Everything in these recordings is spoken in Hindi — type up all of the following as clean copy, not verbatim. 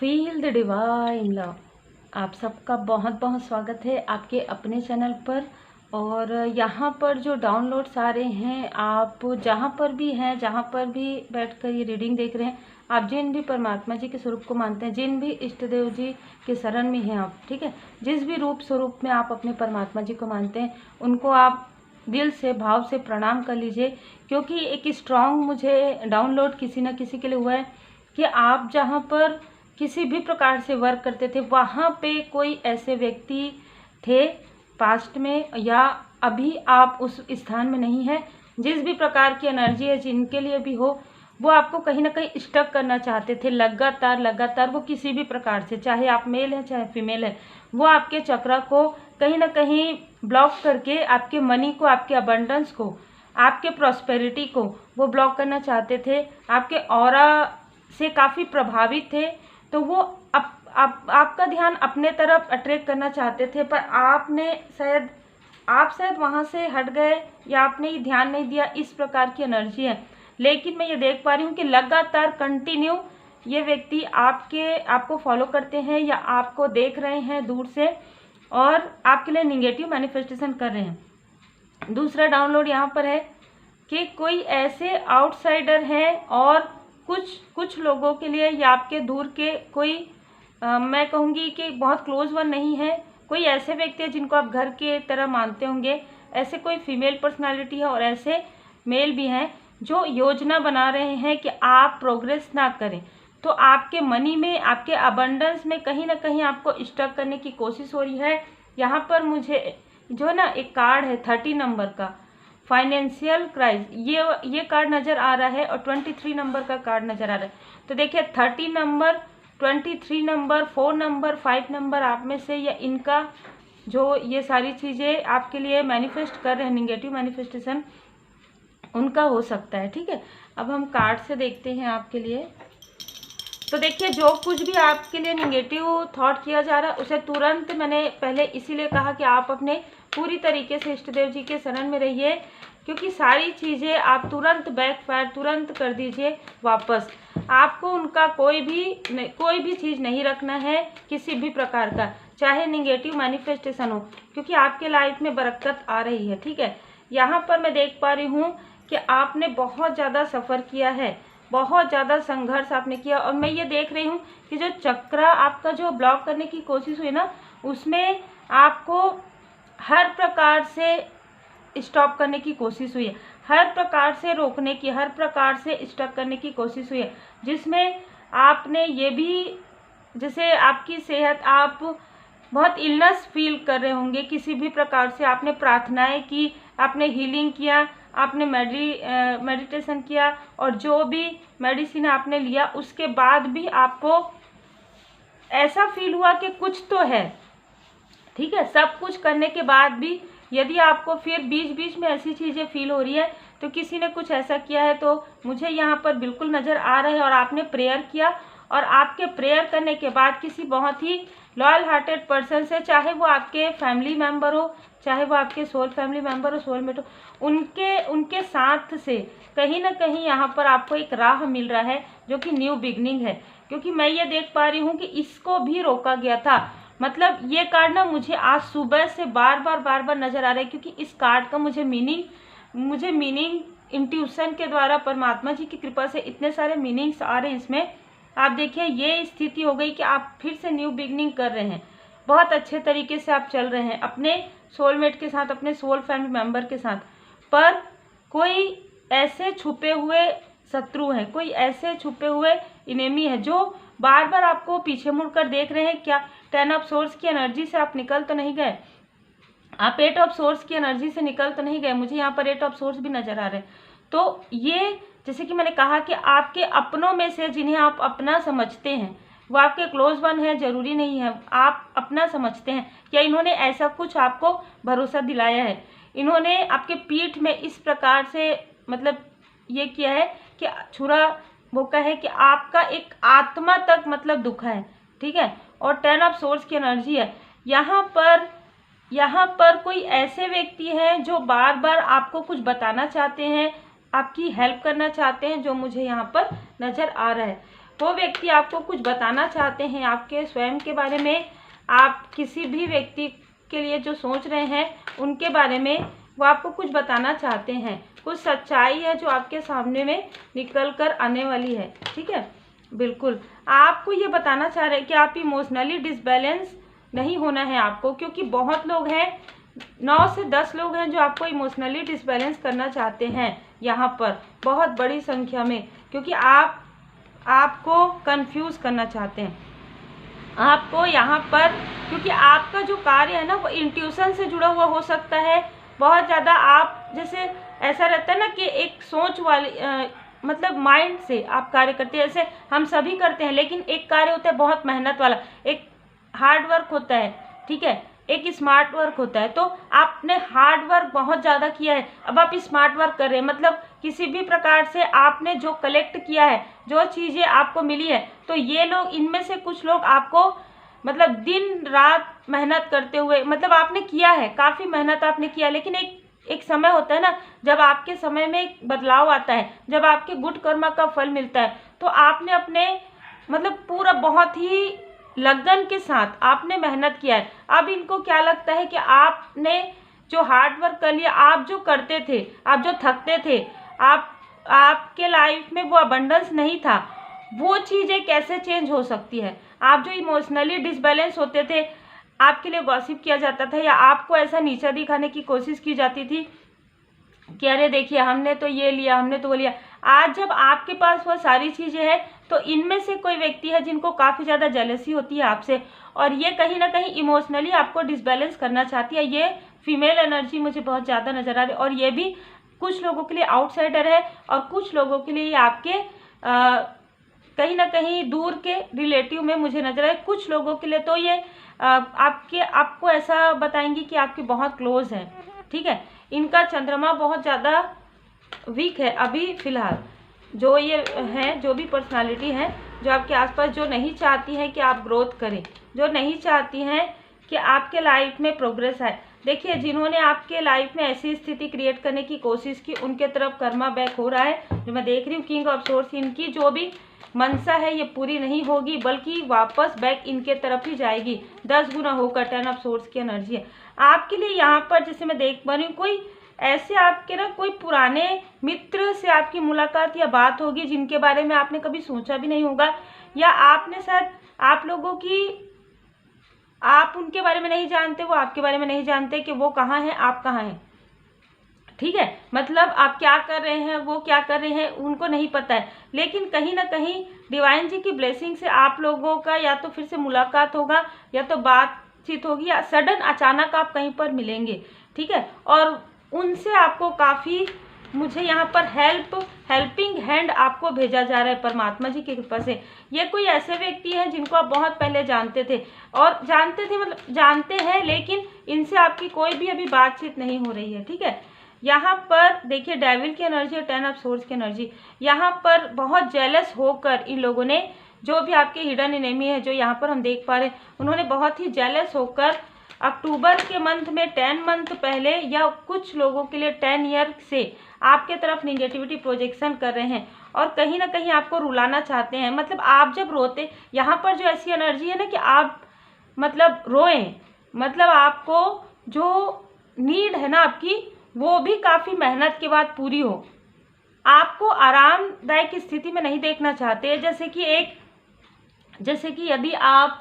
Feel the divine love. आप सबका बहुत बहुत स्वागत है आपके अपने चैनल पर। और यहाँ पर जो डाउनलोड्स आ रहे हैं, आप जहाँ पर भी हैं, जहाँ पर भी बैठकर ये रीडिंग देख रहे हैं, आप जिन भी परमात्मा जी के स्वरूप को मानते हैं, जिन भी इष्ट देव जी के शरण में हैं आप, ठीक है, जिस भी रूप स्वरूप में आप अपने परमात्मा जी को मानते हैं, उनको आप दिल से भाव से प्रणाम कर लीजिए। क्योंकि एक स्ट्रॉन्ग मुझे डाउनलोड किसी न किसी के लिए हुआ है कि आप जहाँ पर किसी भी प्रकार से वर्क करते थे, वहाँ पे कोई ऐसे व्यक्ति थे पास्ट में या अभी आप उस स्थान में नहीं है। जिस भी प्रकार की एनर्जी है, जिनके लिए भी हो, वो आपको कहीं ना कहीं स्टक करना चाहते थे लगातार वो किसी भी प्रकार से, चाहे आप मेल है चाहे फीमेल है, वो आपके चक्र को कहीं ना कहीं ब्लॉक करके आपके मनी को, आपके अबंडेंस को, आपके प्रॉस्पेरिटी को वो ब्लॉक करना चाहते थे। आपके ऑरा से काफ़ी प्रभावित थे, तो वो आपका ध्यान अपने तरफ अट्रैक्ट करना चाहते थे, पर आप शायद वहाँ से हट गए या आपने ये ध्यान नहीं दिया। इस प्रकार की एनर्जी है। लेकिन मैं ये देख पा रही हूँ कि लगातार कंटिन्यू ये व्यक्ति आपको फॉलो करते हैं या आपको देख रहे हैं दूर से और आपके लिए निगेटिव मैनिफेस्टेशन कर रहे हैं। दूसरा डाउनलोड यहाँ पर है कि कोई ऐसे आउटसाइडर हैं और कुछ लोगों के लिए या आपके दूर के कोई मैं कहूँगी कि बहुत क्लोज वन नहीं है, कोई ऐसे व्यक्ति है जिनको आप घर के तरह मानते होंगे। ऐसे कोई फीमेल पर्सनालिटी है और ऐसे मेल भी हैं जो योजना बना रहे हैं कि आप प्रोग्रेस ना करें, तो आपके मनी में, आपके अबंडेंस में कहीं ना कहीं आपको स्टक करने की कोशिश हो रही है। यहाँ पर मुझे जो है ना एक कार्ड है 30 नंबर का, फाइनेंशियल क्राइसिस, ये कार्ड नज़र आ रहा है और 23 नंबर का कार्ड नज़र आ रहा है। तो देखिए 30 नंबर, 23 नंबर, 4 नंबर, 5 नंबर, आप में से या इनका जो ये सारी चीज़ें आपके लिए मैनिफेस्ट कर रहे हैं, निगेटिव मैनिफेस्टेशन उनका हो सकता है। ठीक है, अब हम कार्ड से देखते हैं आपके लिए। तो देखिए जो कुछ भी आपके लिए निगेटिव थॉट किया जा रहा है उसे तुरंत, मैंने पहले इसीलिए कहा कि आप अपने पूरी तरीके से इष्ट देव जी के शरण में रहिए, क्योंकि सारी चीज़ें आप तुरंत बैकफायर तुरंत कर दीजिए वापस। आपको उनका कोई भी चीज़ नहीं रखना है किसी भी प्रकार का, चाहे निगेटिव मैनिफेस्टेशन हो, क्योंकि आपके लाइफ में बरकत आ रही है। ठीक है, यहाँ पर मैं देख पा रही हूँ कि आपने बहुत ज़्यादा सफ़र किया है, बहुत ज़्यादा संघर्ष आपने किया, और मैं ये देख रही हूँ कि जो चक्र आपका जो ब्लॉक करने की कोशिश हुई ना, उसमें आपको हर प्रकार से स्टॉप करने की कोशिश हुई है, हर प्रकार से रोकने की, हर प्रकार से स्टॉप करने की कोशिश हुई है, जिसमें आपने ये भी, जैसे आपकी सेहत, आप बहुत इलनेस फील कर रहे होंगे किसी भी प्रकार से, आपने प्रार्थनाएं की, आपने हीलिंग किया, आपने मेडिटेशन किया और जो भी मेडिसिन आपने लिया, उसके बाद भी आपको ऐसा फील हुआ कि कुछ तो है। ठीक है, सब कुछ करने के बाद भी यदि आपको फिर बीच बीच में ऐसी चीज़ें फील हो रही है, तो किसी ने कुछ ऐसा किया है, तो मुझे यहाँ पर बिल्कुल नज़र आ रहा है। और आपने प्रेयर किया और आपके प्रेयर करने के बाद किसी बहुत ही लॉयल हार्टेड पर्सन से, चाहे वो आपके फैमिली मेम्बर हो, चाहे वो आपके सोल फैमिली मेम्बर हो, सोलमेट हो, उनके साथ से कहीं ना कहीं यहाँ पर आपको एक राह मिल रहा है जो कि न्यू बिगनिंग है। क्योंकि मैं ये देख पा रही हूँ कि इसको भी रोका गया था। मतलब ये कार्ड ना मुझे आज सुबह से बार बार नज़र आ रहा है, क्योंकि इस कार्ड का मुझे मीनिंग इंट्यूशन के द्वारा, परमात्मा जी की कृपा से इतने सारे मीनिंग्स आ रहे हैं इसमें। आप देखिए ये स्थिति हो गई कि आप फिर से न्यू बिगनिंग कर रहे हैं, बहुत अच्छे तरीके से आप चल रहे हैं अपने सोलमेट के साथ, अपने सोल फैमिली मेम्बर के साथ, पर कोई ऐसे छुपे हुए शत्रु हैं, कोई ऐसे छुपे हुए इनेमी है जो बार बार आपको पीछे मुड़कर देख रहे हैं। क्या 10 ऑफ सोर्स की एनर्जी से आप निकल तो नहीं गए, आप 8 ऑफ सोर्स की एनर्जी से निकल तो नहीं गए, मुझे यहाँ पर 8 ऑफ सोर्स भी नजर आ रहे हैं। तो ये जैसे कि मैंने कहा कि आपके अपनों में से जिन्हें आप अपना समझते हैं, वो आपके क्लोज वन है, जरूरी नहीं है, आप अपना समझते हैं, क्या इन्होंने ऐसा कुछ आपको भरोसा दिलाया है, इन्होंने आपके पीठ में इस प्रकार से मतलब ये किया है कि छुरा भोंका है कि आपका एक आत्मा तक मतलब दुखा है। ठीक है, और 10 ऑफ सोर्स की एनर्जी है। यहाँ पर कोई ऐसे व्यक्ति हैं जो बार बार आपको कुछ बताना चाहते हैं, आपकी हेल्प करना चाहते हैं, जो मुझे यहाँ पर नज़र आ रहा है। वो व्यक्ति आपको कुछ बताना चाहते हैं आपके स्वयं के बारे में, आप किसी भी व्यक्ति के लिए जो सोच रहे हैं उनके बारे में वो आपको कुछ बताना चाहते हैं। कुछ सच्चाई है जो आपके सामने में निकल कर आने वाली है, ठीक है। बिल्कुल आपको ये बताना चाह रहे हैं कि आप इमोशनली डिसबैलेंस नहीं होना है आपको, क्योंकि बहुत लोग हैं, 9 से 10 लोग हैं जो आपको इमोशनली डिसबैलेंस करना चाहते हैं यहाँ पर बहुत बड़ी संख्या में, क्योंकि आपको कंफ्यूज करना चाहते हैं आपको यहाँ पर, क्योंकि आपका जो कार्य है ना वो इंट्यूशन से जुड़ा हुआ हो सकता है बहुत ज़्यादा। आप जैसे ऐसा रहता है ना कि एक सोच वाली मतलब माइंड से आप कार्य करते हैं, जैसे हम सभी करते हैं, लेकिन एक कार्य होता है बहुत मेहनत वाला, एक हार्ड वर्क होता है, ठीक है, एक स्मार्ट वर्क होता है। तो आपने हार्ड वर्क बहुत ज़्यादा किया है, अब आप स्मार्ट वर्क कर रहे हैं, मतलब किसी भी प्रकार से आपने जो कलेक्ट किया है, जो चीज़ें आपको मिली है, तो ये लोग, इनमें से कुछ लोग आपको मतलब दिन रात मेहनत करते हुए, मतलब आपने किया है, काफ़ी मेहनत आपने किया, लेकिन एक समय होता है ना जब आपके समय में एक बदलाव आता है, जब आपके गुड कर्म का फल मिलता है, तो आपने अपने मतलब पूरा बहुत ही लगन के साथ आपने मेहनत किया है। अब इनको क्या लगता है कि आपने जो हार्ड वर्क कर लिया, आप जो करते थे, आप जो थकते थे, आपके लाइफ में वो अबंडेंस नहीं था, वो चीज़ें कैसे चेंज हो सकती है। आप जो इमोशनली डिसबैलेंस होते थे, आपके लिए गॉसिप किया जाता था या आपको ऐसा नीचा दिखाने की कोशिश की जाती थी कि अरे देखिए हमने तो ये लिया, हमने तो वो लिया। आज जब आपके पास वो सारी चीज़ें हैं, तो इनमें से कोई व्यक्ति है जिनको काफ़ी ज़्यादा जेलसी होती है आपसे, और ये कहीं ना कहीं इमोशनली आपको डिसबैलेंस करना चाहती है। ये फीमेल एनर्जी मुझे बहुत ज़्यादा नज़र आ रही है, और ये भी कुछ लोगों के लिए आउटसाइडर है और कुछ लोगों के लिए आपके कहीं ना कहीं दूर के रिलेटिव में मुझे नजर आए। कुछ लोगों के लिए तो ये आपको ऐसा बताएंगी कि आपके बहुत क्लोज हैं, ठीक है। इनका चंद्रमा बहुत ज़्यादा वीक है अभी फ़िलहाल। जो ये हैं, जो भी पर्सनालिटी हैं जो आपके आसपास, जो नहीं चाहती हैं कि आप ग्रोथ करें, जो नहीं चाहती हैं कि आपके लाइफ में प्रोग्रेस आए। देखिए, जिन्होंने आपके लाइफ में ऐसी स्थिति क्रिएट करने की कोशिश की, उनके तरफ कर्मा बैक हो रहा है। जो मैं देख रही हूँ किंग ऑफ सोर्स, इनकी जो भी मनसा है ये पूरी नहीं होगी, बल्कि वापस बैक इनके तरफ ही जाएगी, 10 गुना होकर। 10 ऑफ सोर्स की एनर्जी है आपके लिए यहाँ पर। जैसे मैं देख पा रही हूँ, कोई ऐसे आपके ना कोई पुराने मित्र से आपकी मुलाकात या बात होगी जिनके बारे में आपने कभी सोचा भी नहीं होगा, या आपने शायद आप लोगों की, आप उनके बारे में नहीं जानते, वो आपके बारे में नहीं जानते कि वो कहाँ हैं, आप कहाँ हैं, ठीक है। मतलब आप क्या कर रहे हैं, वो क्या कर रहे हैं, उनको नहीं पता है। लेकिन कहीं ना कहीं डिवाइन जी की ब्लेसिंग से आप लोगों का या तो फिर से मुलाकात होगा, या तो बातचीत होगी, या सडन अचानक आप कहीं पर मिलेंगे, ठीक है। और उनसे आपको काफ़ी, मुझे यहाँ पर हेल्पिंग हैंड आपको भेजा जा रहा है परमात्मा जी की कृपा से। ये कोई ऐसे व्यक्ति हैं जिनको आप बहुत पहले जानते थे, और जानते थे मतलब जानते हैं, लेकिन इनसे आपकी कोई भी अभी बातचीत नहीं हो रही है, ठीक है। यहाँ पर देखिए डेविल की एनर्जी और 10 ऑफ सोर्स की एनर्जी, यहाँ पर बहुत जेलस होकर इन लोगों ने, जो भी आपके हिडन एनिमी है जो यहाँ पर हम देख पा रहे हैं, उन्होंने बहुत ही जेलस होकर अक्टूबर के मंथ में 10 मंथ पहले, या कुछ लोगों के लिए 10 ईयर से आपके तरफ निगेटिविटी प्रोजेक्शन कर रहे हैं, और कहीं ना कहीं आपको रुलाना चाहते हैं। मतलब आप जब रोते, यहाँ पर जो ऐसी एनर्जी है ना कि आप मतलब रोएं, मतलब आपको जो नीड है ना आपकी, वो भी काफ़ी मेहनत के बाद पूरी हो। आपको आरामदायक स्थिति में नहीं देखना चाहते। जैसे कि यदि आप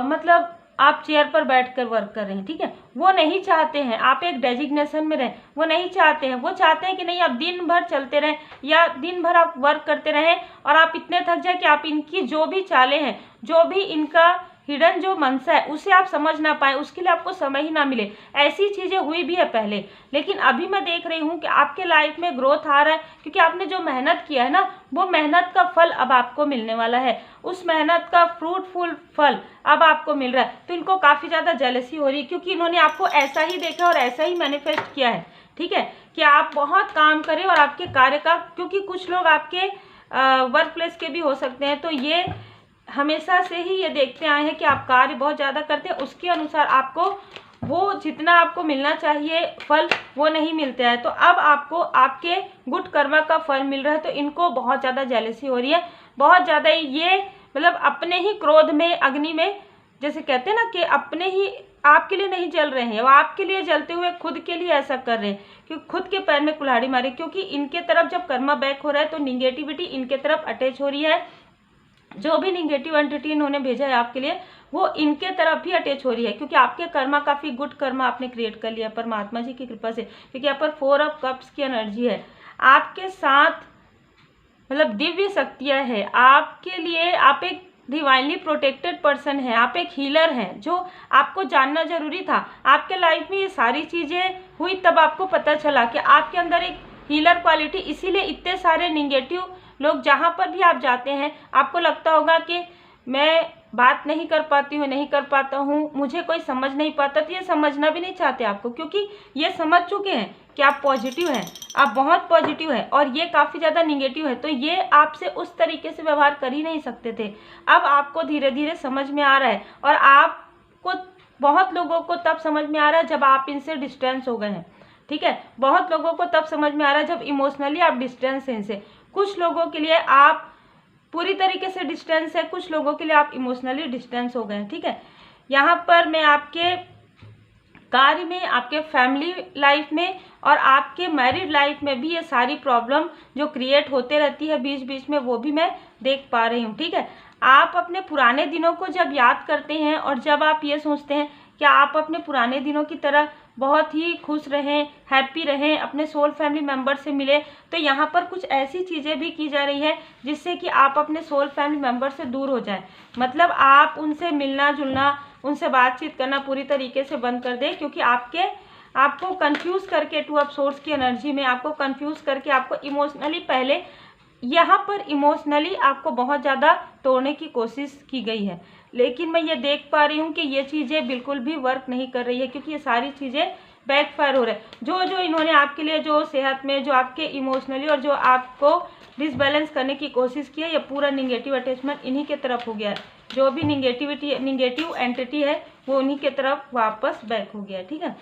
मतलब आप चेयर पर बैठकर वर्क कर रहे हैं, ठीक है, वो नहीं चाहते हैं आप एक डेजिग्नेशन में रहें, वो नहीं चाहते हैं। वो चाहते हैं कि नहीं आप दिन भर चलते रहें, या दिन भर आप वर्क करते रहें, और आप इतने थक जाए कि आप इनकी जो भी चालें हैं, जो भी इनका हिडन जो मनसा है, उसे आप समझ ना पाए, उसके लिए आपको समय ही ना मिले। ऐसी चीज़ें हुई भी है पहले, लेकिन अभी मैं देख रही हूँ कि आपके लाइफ में ग्रोथ आ रहा है, क्योंकि आपने जो मेहनत किया है ना, वो मेहनत का फल अब आपको मिलने वाला है। उस मेहनत का फ्रूटफुल फल अब आपको मिल रहा है। तो इनको काफ़ी ज़्यादा जेलसी हो रही है, क्योंकि इन्होंने आपको ऐसा ही देखा और ऐसा ही मैनिफेस्ट किया है, ठीक है, कि आप बहुत काम करें और आपके कार्य का, क्योंकि कुछ लोग आपके वर्क प्लेस के भी हो सकते हैं, तो ये हमेशा से ही ये देखते आए हैं कि आप कार्य बहुत ज़्यादा करते हैं, उसके अनुसार आपको वो जितना आपको मिलना चाहिए फल, वो नहीं मिलता है। तो अब आपको आपके गुड कर्मा का फल मिल रहा है, तो इनको बहुत ज़्यादा जेलसी हो रही है। बहुत ज़्यादा ये मतलब अपने ही क्रोध में, अग्नि में, जैसे कहते हैं ना कि अपने ही आपके लिए नहीं जल रहे हैं, वो आपके लिए जलते हुए खुद के लिए ऐसा कर रहे हैं, क्योंकि खुद के पैर में कुल्हाड़ी मारे, क्योंकि इनके तरफ जब कर्मा बैक हो रहा है तो निगेटिविटी इनके तरफ अटैच हो रही है। जो भी निगेटिव एंटिटी इन्होंने भेजा है आपके लिए वो इनके तरफ भी अटैच हो रही है, क्योंकि आपके कर्मा काफ़ी गुड कर्मा आपने क्रिएट कर लिया परमात्मा जी की कृपा से, क्योंकि यहाँ पर 4 ऑफ कप्स की एनर्जी है। आपके साथ मतलब दिव्य शक्तियाँ है आपके लिए, आप एक डिवाइनली प्रोटेक्टेड पर्सन है, आप एक हीलर हैं, जो आपको जानना जरूरी था। आपके लाइफ में ये सारी चीज़ें हुई तब आपको पता चला कि आपके अंदर एक हीलर क्वालिटी, इसीलिए इतने सारे निगेटिव लोग जहाँ पर भी आप जाते हैं आपको लगता होगा कि मैं बात नहीं कर पाती हूँ, नहीं कर पाता हूँ, मुझे कोई समझ नहीं पाता, तो ये समझना भी नहीं चाहते आपको, क्योंकि ये समझ चुके हैं कि आप पॉजिटिव हैं, आप बहुत पॉजिटिव हैं और ये काफ़ी ज़्यादा निगेटिव है, तो ये आपसे उस तरीके से व्यवहार कर ही नहीं सकते थे। अब आपको धीरे धीरे समझ में आ रहा है, और आपको बहुत लोगों को तब समझ में आ रहा है जब आप इनसे डिस्टेंस हो गए हैं, ठीक है। बहुत लोगों को तब समझ में आ रहा है जब इमोशनली आप डिस्टेंस हैं इनसे। कुछ लोगों के लिए आप पूरी तरीके से डिस्टेंस है, कुछ लोगों के लिए आप इमोशनली डिस्टेंस हो गए हैं, ठीक है। यहाँ पर मैं आपके कार्य में, आपके फैमिली लाइफ में और आपके मैरिड लाइफ में भी ये सारी प्रॉब्लम जो क्रिएट होते रहती है बीच बीच में, वो भी मैं देख पा रही हूँ, ठीक है। आप अपने पुराने दिनों को जब याद करते हैं और जब आप ये सोचते हैं कि आप अपने पुराने दिनों की तरह बहुत ही खुश रहें, हैप्पी रहें, अपने सोल फैमिली मेम्बर से मिले, तो यहाँ पर कुछ ऐसी चीज़ें भी की जा रही है जिससे कि आप अपने सोल फैमिली मेम्बर से दूर हो जाएं। मतलब आप उनसे मिलना जुलना, उनसे बातचीत करना पूरी तरीके से बंद कर दें, क्योंकि आपको कंफ्यूज करके 2 ऑफ सोर्स की एनर्जी में आपको कंफ्यूज करके आपको इमोशनली पहले यहाँ पर इमोशनली आपको बहुत ज़्यादा तोड़ने की कोशिश की गई है। लेकिन मैं ये देख पा रही हूँ कि ये चीज़ें बिल्कुल भी वर्क नहीं कर रही है, क्योंकि ये सारी चीज़ें बैकफायर हो रहे हैं। जो इन्होंने आपके लिए जो सेहत में, जो आपके इमोशनली और जो आपको डिसबैलेंस करने की कोशिश की है, ये पूरा निगेटिव अटैचमेंट इन्हीं के तरफ हो गया है। जो भी निगेटिव एंटिटी है वो उन्हीं के तरफ वापस बैक हो गया है, ठीक है।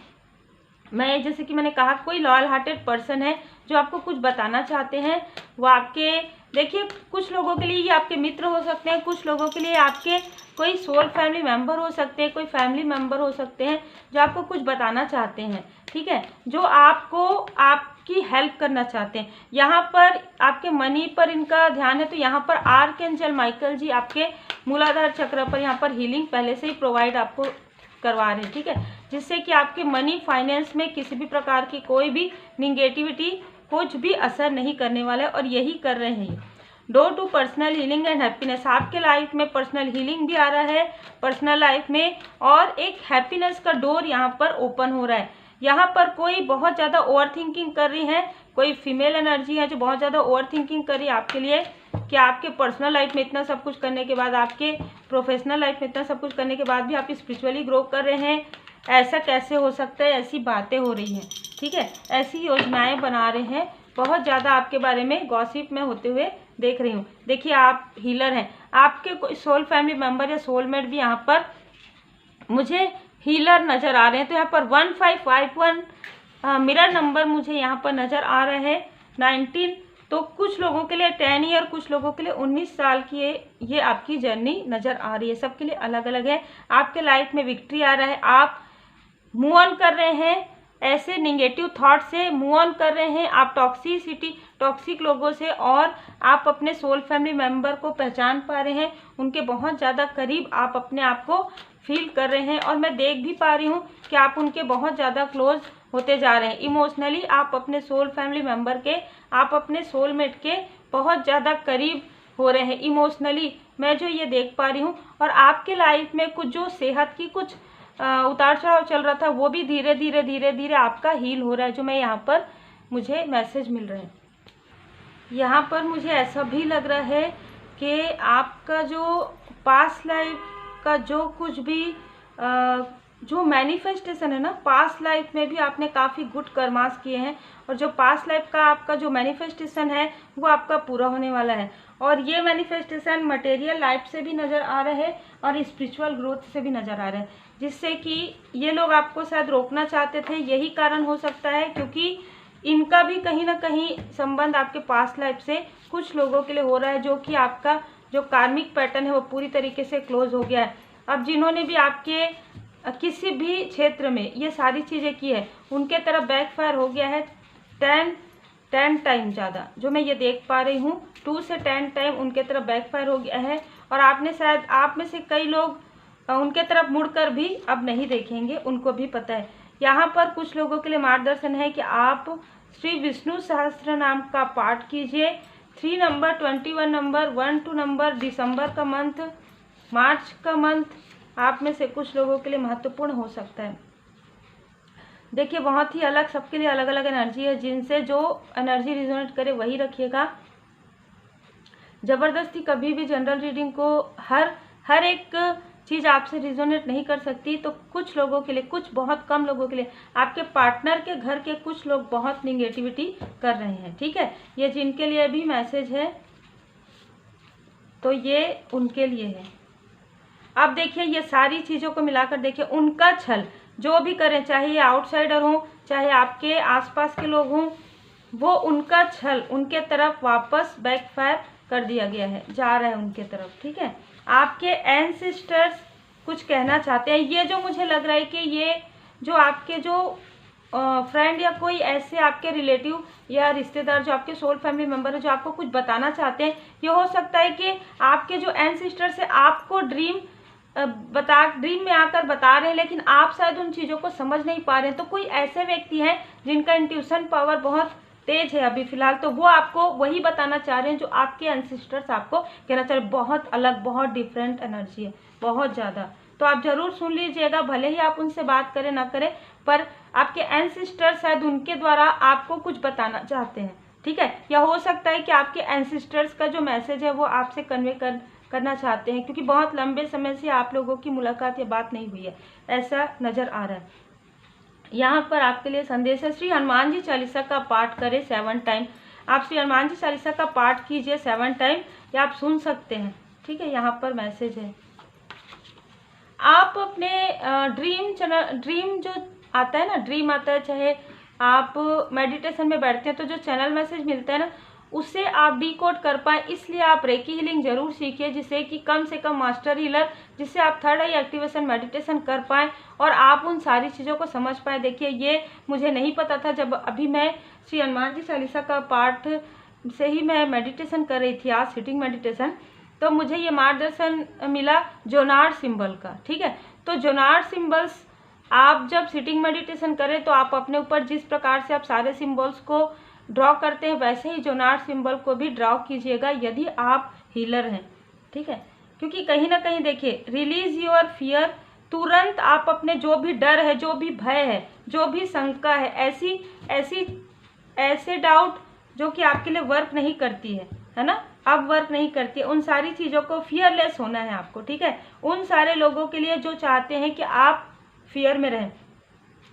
मैं जैसे कि मैंने कहा, कोई लॉयल हार्टेड पर्सन है जो आपको कुछ बताना चाहते हैं, वो आपके, देखिए कुछ लोगों के लिए ये आपके मित्र हो सकते हैं, कुछ लोगों के लिए आपके कोई सोल फैमिली मेंबर हो सकते हैं, कोई फैमिली मेंबर हो सकते हैं जो आपको कुछ बताना चाहते हैं, ठीक है, जो आपको आपकी हेल्प करना चाहते हैं। यहाँ पर आपके मनी पर इनका ध्यान है, तो यहाँ पर आर्कएंजल माइकल जी आपके मूलाधार चक्र पर यहाँ पर हीलिंग पहले से ही प्रोवाइड आपको करवा रहे हैं, ठीक है, जिससे कि आपके मनी फाइनेंस में किसी भी प्रकार की कोई भी निगेटिविटी कुछ भी असर नहीं करने वाला है, और यही कर रहे हैं। Door to personal healing and happiness, आपके लाइफ में पर्सनल हीलिंग भी आ रहा है पर्सनल लाइफ में, और एक हैप्पीनेस का डोर यहाँ पर ओपन हो रहा है। यहाँ पर कोई बहुत ज़्यादा ओवर थिंकिंग कर रही है, कोई फीमेल एनर्जी है जो बहुत ज़्यादा ओवर थिंकिंग कर रही है आपके लिए, कि आपके पर्सनल लाइफ में इतना सब कुछ करने के बाद, आपके प्रोफेशनल लाइफ में इतना सब कुछ करने के बाद भी आप स्पिरिचुअली ग्रो कर रहे हैं, ऐसा कैसे हो सकता है, ऐसी बातें हो रही हैं, ठीक है, ऐसी योजनाएं बना रहे हैं, बहुत ज़्यादा आपके बारे में गॉसिप में होते हुए देख रही हूँ। देखिए आप हीलर हैं, आपके कोई सोल फैमिली मेम्बर या सोलमेट भी यहाँ पर मुझे हीलर नज़र आ रहे हैं। तो यहाँ पर 1551 मिरर नंबर मुझे यहाँ पर नज़र आ रहा है, 19, तो कुछ लोगों के लिए 10 ईयर, कुछ लोगों के लिए 19 साल की ये आपकी जर्नी नज़र आ रही है। सबके लिए अलग अलग है। आपके लाइफ में विक्ट्री आ रहा है, आप मूव ऑन कर रहे हैं, ऐसे निगेटिव थॉट से मूव ऑन कर रहे हैं, आप टॉक्सिक लोगों से, और आप अपने सोल फैमिली मेम्बर को पहचान पा रहे हैं, उनके बहुत ज़्यादा करीब आप अपने आप को फील कर रहे हैं, और मैं देख भी पा रही हूँ कि आप उनके बहुत ज़्यादा क्लोज होते जा रहे हैं। इमोशनली आप अपने सोल फैमिली मेम्बर के, आप अपने सोलमेट के बहुत ज़्यादा करीब हो रहे हैं इमोशनली, मैं जो ये देख पा रही हूँ। और आपके लाइफ में कुछ जो सेहत की कुछ उतार चढ़ाव चल रहा था, वो भी धीरे धीरे आपका हील हो रहा है, जो मैं यहाँ पर मुझे मैसेज मिल रहे हैं। यहाँ पर मुझे ऐसा भी लग रहा है कि आपका जो पास्ट लाइफ का जो कुछ भी जो मैनिफेस्टेशन है ना, पास्ट लाइफ में भी आपने काफ़ी गुड कर्मास किए हैं, और जो पास्ट लाइफ का आपका जो मैनिफेस्टेशन है वो आपका पूरा होने वाला है। और ये मैनिफेस्टेशन मटेरियल लाइफ से भी नज़र आ रहा है और स्पिरिचुअल ग्रोथ से भी नज़र आ रहा है, जिससे कि ये लोग आपको शायद रोकना चाहते थे। यही कारण हो सकता है, क्योंकि इनका भी कहीं ना कहीं संबंध आपके पास्ट लाइफ से कुछ लोगों के लिए हो रहा है, जो कि आपका जो कार्मिक पैटर्न है वो पूरी तरीके से क्लोज हो गया है। अब जिन्होंने भी आपके किसी भी क्षेत्र में ये सारी चीज़ें की है, उनके तरफ बैकफायर हो गया है 10 टाइम ज़्यादा, जो मैं ये देख पा रही हूँ 2 से 10 टाइम उनके तरफ बैकफायर हो गया है। और आपने शायद, आप में से कई लोग उनके तरफ मुड़कर भी अब नहीं देखेंगे, उनको भी पता है। यहाँ पर कुछ लोगों के लिए मार्गदर्शन है कि आप श्री विष्णु सहस्त्र नाम का पाठ कीजिए। 3 नंबर, 21 नंबर, 12 नंबर, दिसंबर का मंथ, मार्च का मंथ आप में से कुछ लोगों के लिए महत्वपूर्ण हो सकता है। देखिए बहुत ही अलग, सबके लिए अलग अलग एनर्जी है, जिनसे जो एनर्जी रिजोनेट करे वही रखिएगा। ज़बरदस्ती कभी भी जनरल रीडिंग को हर एक चीज़ आपसे रिजोनेट नहीं कर सकती। तो कुछ लोगों के लिए, कुछ बहुत कम लोगों के लिए, आपके पार्टनर के घर के कुछ लोग बहुत निगेटिविटी कर रहे हैं, ठीक है। ये जिनके लिए भी मैसेज है तो ये उनके लिए है। अब देखिए ये सारी चीज़ों को मिलाकर देखिए, उनका छल जो भी करें, चाहे ये आउटसाइडर हो, चाहे आपके आसपास के लोग हों, वो उनका छल उनके तरफ वापस बैकफायर कर दिया गया है, जा रहा है उनके तरफ, ठीक है। आपके एंसेस्टर्स कुछ कहना चाहते हैं। ये जो मुझे लग रहा है कि ये जो आपके जो फ्रेंड या कोई ऐसे आपके रिलेटिव या रिश्तेदार जो आपके सोल फैमिली मेम्बर है, जो आपको कुछ बताना चाहते हैं, ये हो सकता है कि आपके जो एंसेस्टर्स है आपको ड्रीम में आकर बता रहे हैं, लेकिन आप शायद उन चीज़ों को समझ नहीं पा रहे हैं। तो कोई ऐसे व्यक्ति हैं जिनका इंट्यूशन पावर बहुत तेज है अभी फिलहाल, तो वो आपको वही बताना चाह रहे हैं जो आपके एंसेस्टर्स आपको कहना चाह रहे हैं। बहुत अलग, बहुत डिफरेंट एनर्जी है, बहुत ज़्यादा। तो आप ज़रूर सुन लीजिएगा, भले ही आप उनसे बात करें ना करें, पर आपके एंसेस्टर्स शायद उनके द्वारा आपको कुछ बताना चाहते हैं, ठीक है। या हो सकता है कि आपके एंसेस्टर्स का जो मैसेज है वो आपसे कन्वे करना चाहते हैं, क्योंकि बहुत लंबे समय से आप लोगों की मुलाकात या बात नहीं हुई है, ऐसा नज़र आ रहा है। यहाँ पर आपके लिए संदेश है, श्री हनुमान जी चालीसा का पाठ करें 7 टाइम। आप श्री हनुमान जी चालीसा का पाठ कीजिए 7 टाइम, या आप सुन सकते हैं, ठीक है। यहाँ पर मैसेज है, आप अपने ड्रीम जो आता है ना, ड्रीम आता है, चाहे आप मेडिटेशन में बैठते हैं तो जो चैनल मैसेज मिलता है ना, उससे आप डिकोड कर पाए। इसलिए आप रेकी हीलिंग जरूर सीखिए, जिससे कि कम से कम मास्टर हीलर, जिससे आप थर्ड आई एक्टिवेशन मेडिटेशन कर पाएँ और आप उन सारी चीज़ों को समझ पाए। देखिए ये मुझे नहीं पता था, जब अभी मैं श्री हनुमान जी चालीसा का पाठ से ही मैं मेडिटेशन कर रही थी, आज सिटिंग मेडिटेशन, तो मुझे ये मार्गदर्शन मिला जोनार सिंबल का, ठीक है। तो जोनार सिंबल्स आप जब सिटिंग मेडिटेशन करें तो आप अपने ऊपर जिस प्रकार से आप सारे सिंबल्स को ड्रॉ करते हैं, वैसे ही जोनार सिंबल को भी ड्रॉ कीजिएगा यदि आप हीलर हैं, ठीक है। क्योंकि कहीं ना कहीं देखिए, रिलीज योर फियर, तुरंत आप अपने जो भी डर है, जो भी भय है, जो भी शंका है, ऐसे डाउट जो कि आपके लिए वर्क नहीं करती है ना, अब वर्क नहीं करती है, उन सारी चीज़ों को फियरलेस होना है आपको, ठीक है। उन सारे लोगों के लिए जो चाहते हैं कि आप फियर में रहें,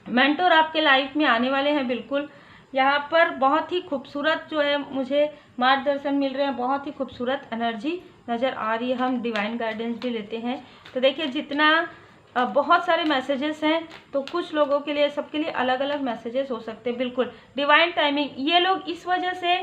मेंटोर आपके लाइफ में आने वाले हैं, बिल्कुल। यहाँ पर बहुत ही खूबसूरत जो है मुझे मार्गदर्शन मिल रहे हैं, बहुत ही खूबसूरत एनर्जी नज़र आ रही है। हम डिवाइन गाइडेंस भी लेते हैं, तो देखिए जितना बहुत सारे मैसेजेस हैं, तो कुछ लोगों के लिए, सबके लिए अलग अलग मैसेजेस हो सकते हैं, बिल्कुल डिवाइन टाइमिंग। ये लोग इस वजह से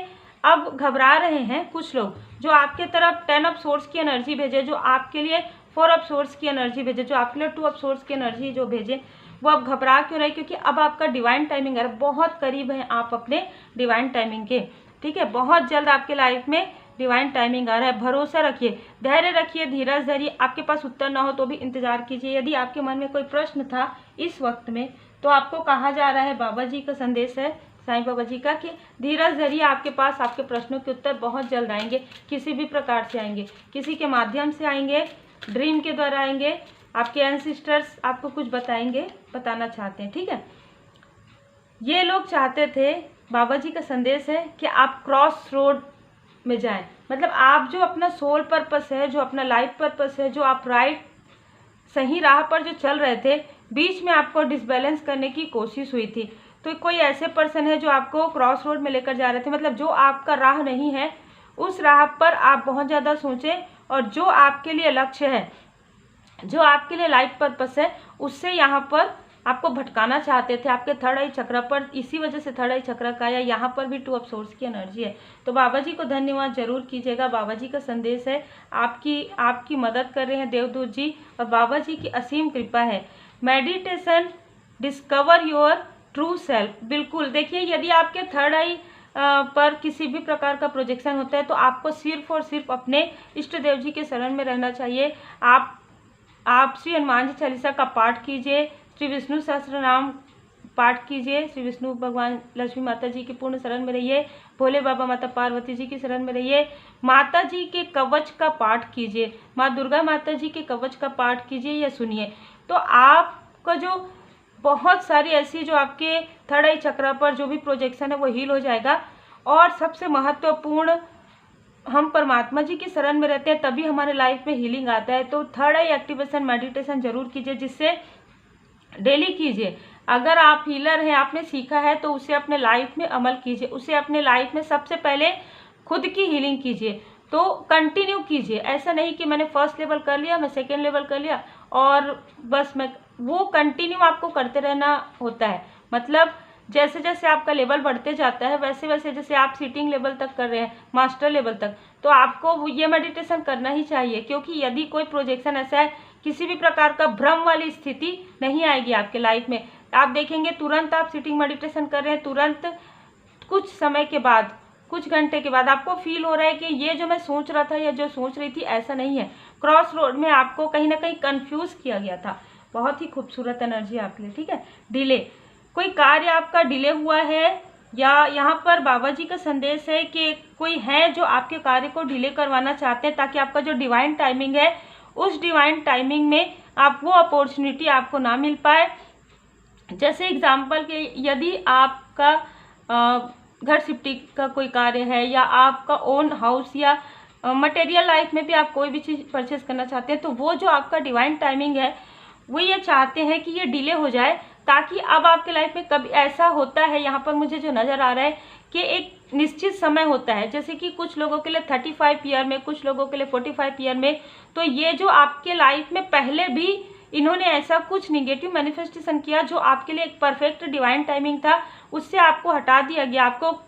अब घबरा रहे हैं, कुछ लोग जो आपके तरफ 10 ऑफ सोर्स की एनर्जी भेजे, जो आपके लिए 4 ऑफ सोर्स की एनर्जी भेजे, जो आपके लिए 2 ऑफ सोर्स की एनर्जी जो भेजे, वो अब घबरा क्यों रहे, क्योंकि अब आपका डिवाइन टाइमिंग है, बहुत करीब है आप अपने डिवाइन टाइमिंग के, ठीक है। बहुत जल्द आपके लाइफ में डिवाइन टाइमिंग आ रहा है। भरोसा रखिए, धैर्य रखिए, धीरज धरिए। आपके पास उत्तर ना हो तो भी इंतजार कीजिए। यदि आपके मन में कोई प्रश्न था इस वक्त में, तो आपको कहा जा रहा है, बाबा जी का संदेश है, साईं बाबा जी का, कि धीरज धरिए, आपके पास आपके प्रश्नों के उत्तर बहुत जल्द आएंगे। किसी भी प्रकार से आएंगे, किसी के माध्यम से आएंगे, ड्रीम के द्वारा आएंगे, आपके एंसेस्टर्स आपको कुछ बताएंगे, बताना चाहते हैं, ठीक है। ये लोग चाहते थे, बाबा जी का संदेश है कि आप क्रॉस रोड में जाएं, मतलब आप जो अपना सोल पर्पस है, जो अपना लाइफ पर्पस है, जो आप राइट सही राह पर जो चल रहे थे, बीच में आपको डिसबैलेंस करने की कोशिश हुई थी। तो कोई ऐसे पर्सन है जो आपको क्रॉस रोड में लेकर जा रहे थे, मतलब जो आपका राह नहीं है, उस राह पर आप बहुत ज़्यादा सोचें, और जो आपके लिए लक्ष्य है, जो आपके लिए लाइफ पर्पस है, उससे यहाँ पर आपको भटकाना चाहते थे आपके थर्ड आई चक्र पर, इसी वजह से थर्ड आई चक्र का, या यहाँ पर भी टू ऑफ सोर्स की एनर्जी है। तो बाबा जी को धन्यवाद जरूर कीजिएगा। बाबा जी का संदेश है, आपकी मदद कर रहे हैं देवदूत जी, और बाबा जी की असीम कृपा है। Meditation discover your true self. बिल्कुल, देखिए यदि आपके थर्ड आई पर किसी भी प्रकार का प्रोजेक्शन होता है तो आपको सिर्फ और सिर्फ अपने इष्ट देव जी के शरण में रहना चाहिए। आप श्री हनुमान जी चालीसा का पाठ कीजिए, श्री विष्णु सहस्त्र नाम पाठ कीजिए, श्री विष्णु भगवान लक्ष्मी माता जी की पूर्ण शरण में रहिए, भोले बाबा माता पार्वती जी की शरण में रहिए, माता जी के कवच का पाठ कीजिए, माँ दुर्गा माता जी के कवच का पाठ कीजिए या सुनिए। तो आपका जो बहुत सारी ऐसी जो आपके थर्ड आई चक्र पर जो भी प्रोजेक्शन है वो हील हो जाएगा। और सबसे महत्वपूर्ण, हम परमात्मा जी की शरण में रहते हैं तभी हमारे लाइफ में हीलिंग आता है। तो थर्ड आई एक्टिवेशन मेडिटेशन जरूर कीजिए, जिससे डेली कीजिए। अगर आप हीलर हैं, आपने सीखा है, तो उसे अपने लाइफ में अमल कीजिए, उसे अपने लाइफ में सबसे पहले खुद की हीलिंग कीजिए। तो कंटिन्यू कीजिए, ऐसा नहीं कि मैंने फर्स्ट लेवल कर लिया, मैं सेकेंड लेवल कर लिया और बस मैं, वो कंटिन्यू आपको करते रहना होता है। मतलब जैसे जैसे आपका लेवल बढ़ते जाता है वैसे वैसे, जैसे आप सीटिंग लेवल तक कर रहे हैं, मास्टर लेवल तक, तो आपको ये मेडिटेशन करना ही चाहिए। क्योंकि यदि कोई प्रोजेक्शन ऐसा है, किसी भी प्रकार का भ्रम वाली स्थिति नहीं आएगी आपके लाइफ में। आप देखेंगे तुरंत आप सीटिंग मेडिटेशन कर रहे हैं, तुरंत कुछ समय के बाद, कुछ घंटे के बाद आपको फील हो रहा है कि ये जो मैं सोच रहा था या जो सोच रही थी ऐसा नहीं है। क्रॉस रोड में आपको कहीं ना कहीं कंफ्यूज किया गया था। बहुत ही खूबसूरत एनर्जी आपके लिए, ठीक है। डिले, कोई कार्य आपका डिले हुआ है, या यहाँ पर बाबा जी का संदेश है कि कोई है जो आपके कार्य को डिले करवाना चाहते हैं, ताकि आपका जो डिवाइन टाइमिंग है उस डिवाइन टाइमिंग में आप वो अपॉर्चुनिटी आपको ना मिल पाए। जैसे एग्जाम्पल के, यदि आपका घर शिफ्टिंग का कोई कार्य है, या आपका ओन हाउस, या मटेरियल लाइफ में भी आप कोई भी चीज़ परचेज करना चाहते हैं, तो वो जो आपका डिवाइन टाइमिंग है वो ये चाहते हैं कि ये डिले हो जाए, ताकि अब आपके लाइफ में कभी ऐसा होता है, यहाँ पर मुझे जो नज़र आ रहा है कि एक निश्चित समय होता है, जैसे कि कुछ लोगों के लिए 35 ईयर में, कुछ लोगों के लिए 45 ईयर में। तो ये जो आपके लाइफ में पहले भी इन्होंने ऐसा कुछ निगेटिव मैनिफेस्टेशन किया जो आपके लिए एक परफेक्ट डिवाइन टाइमिंग था, उससे आपको हटा दिया गया। आपको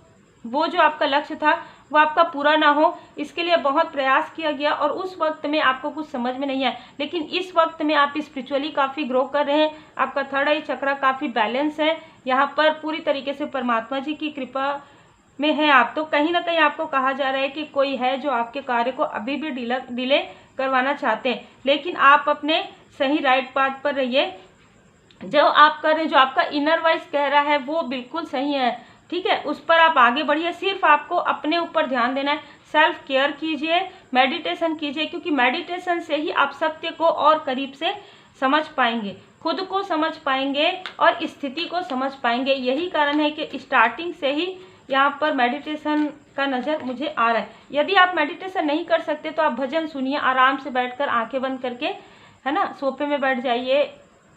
वो जो आपका लक्ष्य था वो आपका पूरा ना हो, इसके लिए बहुत प्रयास किया गया, और उस वक्त में आपको कुछ समझ में नहीं आया। लेकिन इस वक्त में आप स्पिरिचुअली काफ़ी ग्रो कर रहे हैं, आपका थर्ड आई चक्र काफ़ी बैलेंस है, यहाँ पर पूरी तरीके से परमात्मा जी की कृपा में है आप। तो कहीं ना कहीं आपको कहा जा रहा है कि कोई है जो आपके कार्य को अभी भी डिले करवाना चाहते हैं, लेकिन आप अपने सही राइट पाथ पर रहिए। जो आप कर रहे हैं, जो आपका इनर वॉइस कह रहा है वो बिल्कुल सही है, ठीक है, उस पर आप आगे बढ़िए। सिर्फ आपको अपने ऊपर ध्यान देना है, सेल्फ केयर कीजिए, मेडिटेशन कीजिए, क्योंकि मेडिटेशन से ही आप सत्य को और करीब से समझ पाएंगे, खुद को समझ पाएंगे और स्थिति को समझ पाएंगे। यही कारण है कि स्टार्टिंग से ही यहाँ पर मेडिटेशन का नज़र मुझे आ रहा है। यदि आप मेडिटेशन नहीं कर सकते तो आप भजन सुनिए, आराम से बैठकर आंखें बंद करके, है ना, सोफे में बैठ जाइए,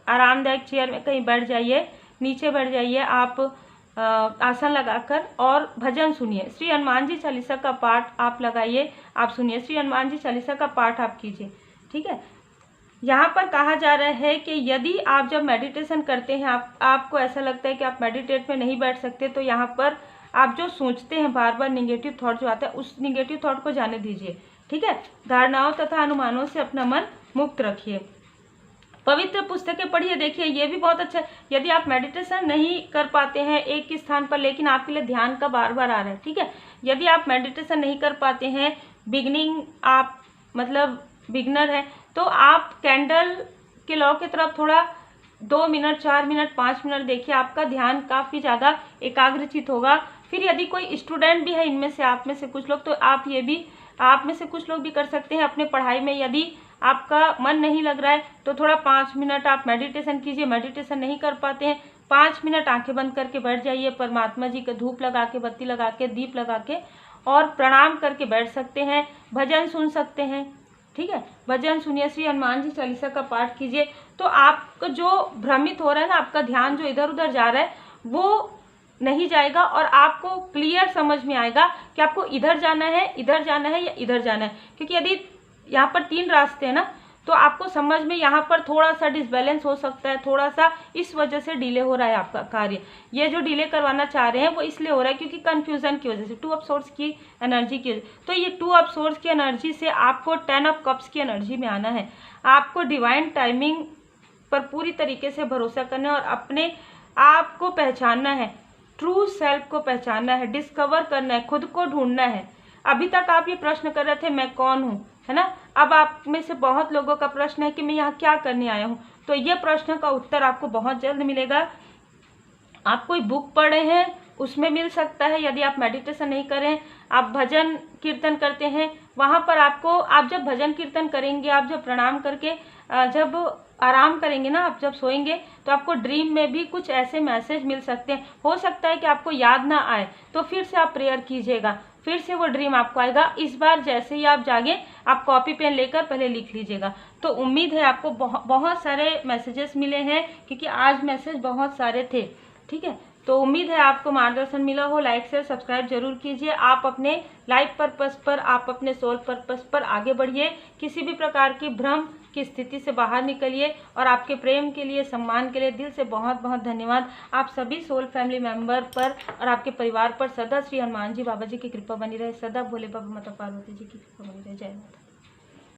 आरामदायक चेयर में कहीं बैठ जाइए, नीचे बैठ जाइए, आप आसन लगाकर और भजन सुनिए। श्री हनुमान जी चालीसा का पाठ आप लगाइए, आप सुनिए, श्री हनुमान जी चालीसा का पाठ आप कीजिए, ठीक है। यहाँ पर कहा जा रहा है कि यदि आप जब मेडिटेशन करते हैं, आपको ऐसा लगता है कि आप मेडिटेट में नहीं बैठ सकते, तो यहाँ पर आप जो सोचते हैं बार बार निगेटिव थॉट जो आता है, उस निगेटिव थॉट को जाने दीजिए, ठीक है। धारणाओं तथा अनुमानों से अपना मन मुक्त रखिए। पवित्र पुस्तकें पढ़िए। देखिए ये भी बहुत अच्छा है। यदि आप मेडिटेशन नहीं कर पाते हैं एक ही स्थान पर, लेकिन आपके लिए ध्यान का बार बार आ रहा है, ठीक है, यदि आप मेडिटेशन नहीं कर पाते हैं, आप मतलब बिगनर है, तो आप कैंडल के लॉ की तरफ थोड़ा 2 मिनट, 4 मिनट, 5 मिनट देखिए, आपका ध्यान काफ़ी ज़्यादा एकाग्रचित होगा। फिर यदि कोई स्टूडेंट भी है इनमें से, आप में से कुछ लोग, तो आप में से कुछ लोग भी कर सकते हैं अपने पढ़ाई में। यदि आपका मन नहीं लग रहा है तो थोड़ा 5 मिनट आप मेडिटेशन कीजिए। मेडिटेशन नहीं कर पाते हैं, 5 मिनट आंखें बंद करके बैठ जाइए, परमात्मा जी का धूप लगा के, बत्ती लगा के, दीप लगा के, और प्रणाम करके बैठ सकते हैं। भजन सुन सकते हैं, ठीक है, भजन सुनिए, श्री हनुमान जी चालीसा का पाठ कीजिए। तो आपको जो भ्रमित हो रहा है ना, आपका ध्यान जो इधर उधर जा रहा है वो नहीं जाएगा, और आपको क्लियर समझ में आएगा कि आपको इधर जाना है, इधर जाना है या इधर जाना है। क्योंकि यदि यहाँ पर 3 रास्ते हैं ना, तो आपको समझ में यहाँ पर थोड़ा सा डिसबैलेंस हो सकता है, थोड़ा सा इस वजह से डिले हो रहा है आपका कार्य। ये जो डिले करवाना चाह रहे हैं वो इसलिए हो रहा है क्योंकि कन्फ्यूजन की वजह से, 2 ऑफ सोर्स की एनर्जी की। तो ये 2 ऑफ सोर्स की एनर्जी से आपको 10 ऑफ कप्स की एनर्जी में आना है। आपको डिवाइन टाइमिंग पर पूरी तरीके से भरोसा करना है और अपने आप को पहचानना है, ट्रू सेल्फ को पहचानना है, डिस्कवर करना है, खुद को ढूंढना है। अभी तक आप ये प्रश्न कर रहे थे मैं कौन हूँ, है ना। अब आप में से बहुत लोगों का प्रश्न है कि मैं यहाँ क्या करने आया हूँ। तो ये प्रश्न का उत्तर आपको बहुत जल्द मिलेगा। आप कोई बुक पढ़े हैं उसमें मिल सकता है। यदि आप मेडिटेशन नहीं करें, आप भजन कीर्तन करते हैं, वहाँ पर आपको, आप जब भजन कीर्तन करेंगे, आप जब प्रणाम करके जब आराम करेंगे ना, आप जब सोएंगे तो आपको ड्रीम में भी कुछ ऐसे मैसेज मिल सकते हैं। हो सकता है कि आपको याद ना आए तो फिर से आप प्रेयर कीजिएगा, फिर से वो ड्रीम आपको आएगा। इस बार जैसे ही आप जागे आप कॉपी पेन लेकर पहले लिख लीजिएगा। तो उम्मीद है आपको बहुत सारे मैसेजेस मिले हैं क्योंकि आज मैसेज बहुत सारे थे, ठीक है। तो उम्मीद है आपको मार्गदर्शन मिला हो। लाइक शेयर सब्सक्राइब जरूर कीजिए। आप अपने लाइफ पर्पस पर, आप अपने सोल पर्पस पर आगे बढ़िए। किसी भी प्रकार की भ्रम की स्थिति से बाहर निकलिए। और आपके प्रेम के लिए, सम्मान के लिए दिल से बहुत बहुत धन्यवाद। आप सभी सोल फैमिली मेंबर पर और आपके परिवार पर सदा श्री हनुमान जी बाबा जी की कृपा बनी रहे, सदा भोले बाबा माता पार्वती जी की कृपा बनी रहे। जय माता।